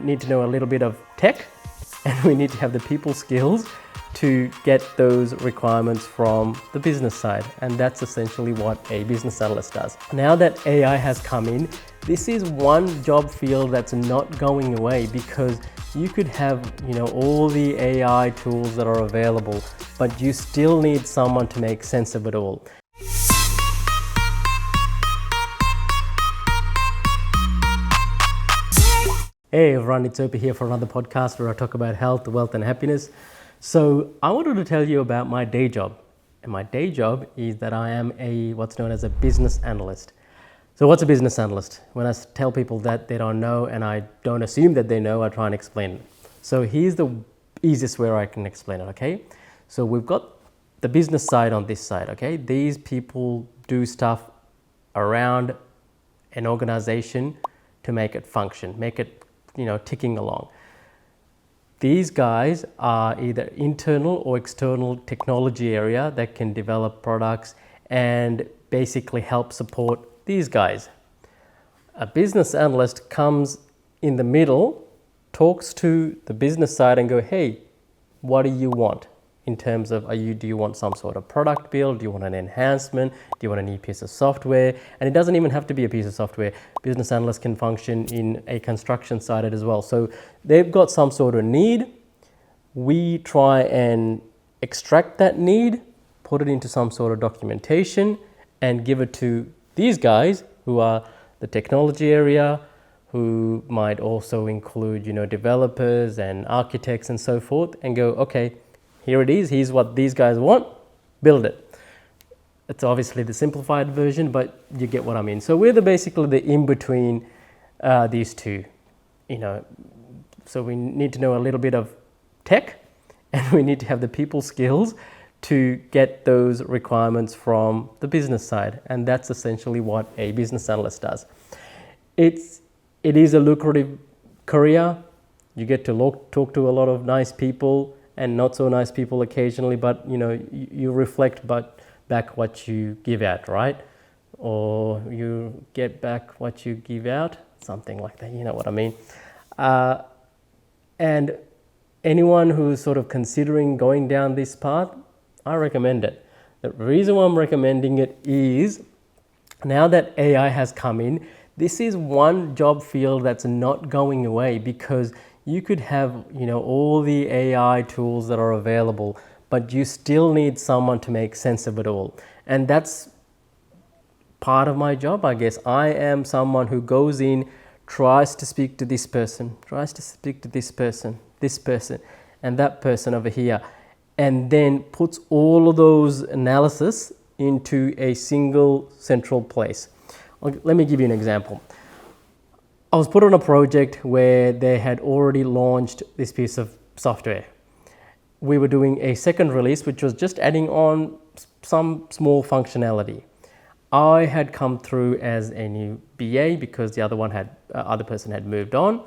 need to know a little bit of tech, and we need to have the people skills to get those requirements from the business side. And that's essentially what a business analyst does. Now that AI has come in, this is one job field that's not going away, because you could have, all the AI tools that are available, but you still need someone to make sense of it all. Hey everyone, it's Opa here for another podcast where I talk about health, wealth and happiness. So I wanted to tell you about my day job. And my day job is that I am what's known as a business analyst. So what's a business analyst? When I tell people that they don't know, and I don't assume that they know, I try and explain it. So here's the easiest way I can explain it, okay? So we've got the business side on this side, okay? These people do stuff around an organization to make it function, make it ticking along. These guys are either internal or external technology area that can develop products and basically help support these guys. A business analyst comes in the middle, talks to the business side and go, hey, what do you want? In terms of, do you want some sort of product build? Do you want an enhancement? Do you want a new piece of software? And it doesn't even have to be a piece of software. Business analysts can function in a construction site as well. So they've got some sort of need. We try and extract that need, put it into some sort of documentation and give it to these guys who are the technology area, who might also include, developers and architects and so forth, and go, okay, here it is, here's what these guys want, build it. It's obviously the simplified version, but you get what I mean. So we're basically the in-between these two, So we need to know a little bit of tech, and we need to have the people skills to get those requirements from the business side. And that's essentially what a business analyst does. It is a lucrative career. You get to talk to a lot of nice people, and not so nice people occasionally, but you reflect back what you give out, right? Or you get back what you give out, something like that, you know what I mean? And anyone who's sort of considering going down this path, I recommend it. The reason why I'm recommending it is, now that AI has come in, this is one job field that's not going away, because you could have, all the AI tools that are available, but you still need someone to make sense of it all. And that's part of my job, I guess. I am someone who goes in, tries to speak to this person, tries to speak to this person, and that person over here, and then puts all of those analysis into a single central place. Let me give you an example. I was put on a project where they had already launched this piece of software. We were doing a second release, which was just adding on some small functionality. I had come through as a new BA because the other person had moved on.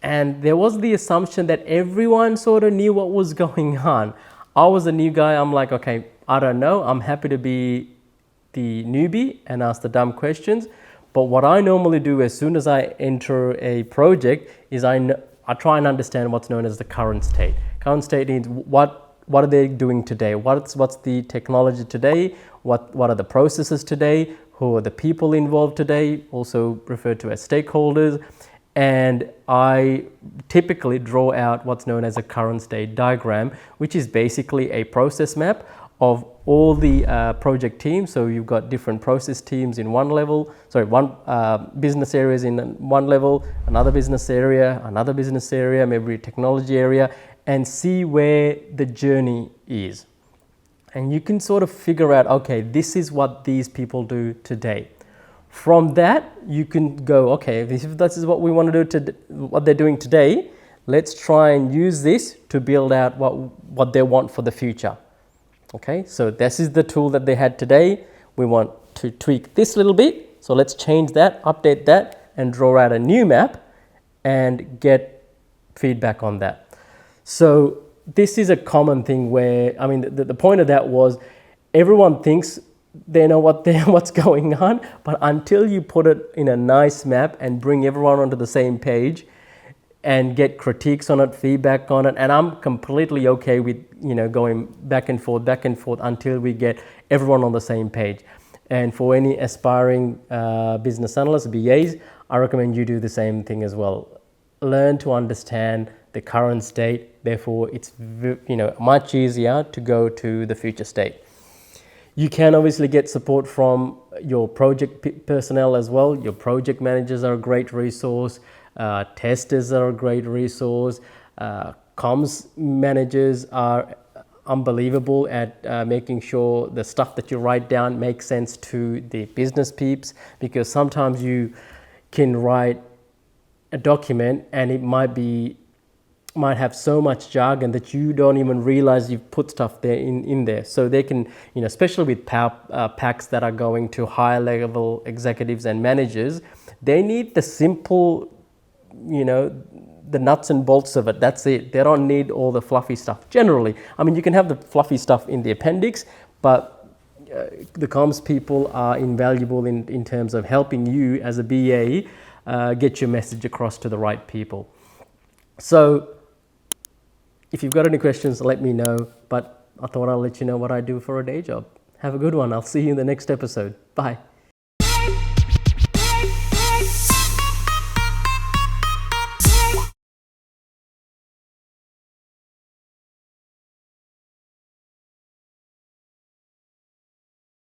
And there was the assumption that everyone sort of knew what was going on. I was a new guy. I'm like, okay, I don't know. I'm happy to be the newbie and ask the dumb questions. But what I normally do as soon as I enter a project is I try and understand what's known as the current state. Current state means what are they doing today? What's the technology today? What are the processes today? Who are the people involved today? Also referred to as stakeholders. And I typically draw out what's known as a current state diagram, which is basically a process map of all the project teams. So you've got different process teams in one business areas in one level, another business area, maybe a technology area, and see where the journey is. And you can sort of figure out, okay, this is what these people do today. From that, you can go, okay, this is what we want to do, what they're doing today. Let's try and use this to build out what they want for the future. Okay, so this is the tool that they had today. We want to tweak this little bit. So let's change that, update that, and draw out a new map and get feedback on that. So this is a common thing where, the point of that was everyone thinks they know what's going on, but until you put it in a nice map and bring everyone onto the same page, and get critiques on it, feedback on it. And I'm completely okay with, going back and forth until we get everyone on the same page. And for any aspiring business analysts, BAs, I recommend you do the same thing as well. Learn to understand the current state. Therefore, it's much easier to go to the future state. You can obviously get support from your project personnel as well. Your project managers are a great resource. Testers are a great resource. Comms managers are unbelievable at making sure the stuff that you write down makes sense to the business peeps, because sometimes you can write a document and it might have so much jargon that you don't even realize you've put stuff there in there. So they can, especially with packs that are going to higher level executives and managers, they need the simple, the nuts and bolts of it. That's it. They don't need all the fluffy stuff generally. I mean, you can have the fluffy stuff in the appendix, but the comms people are invaluable in terms of helping you as a BA get your message across to the right people. So if you've got any questions, let me know. But I thought I'll let you know what I do for a day job. Have a good one. I'll see you in the next episode. Bye.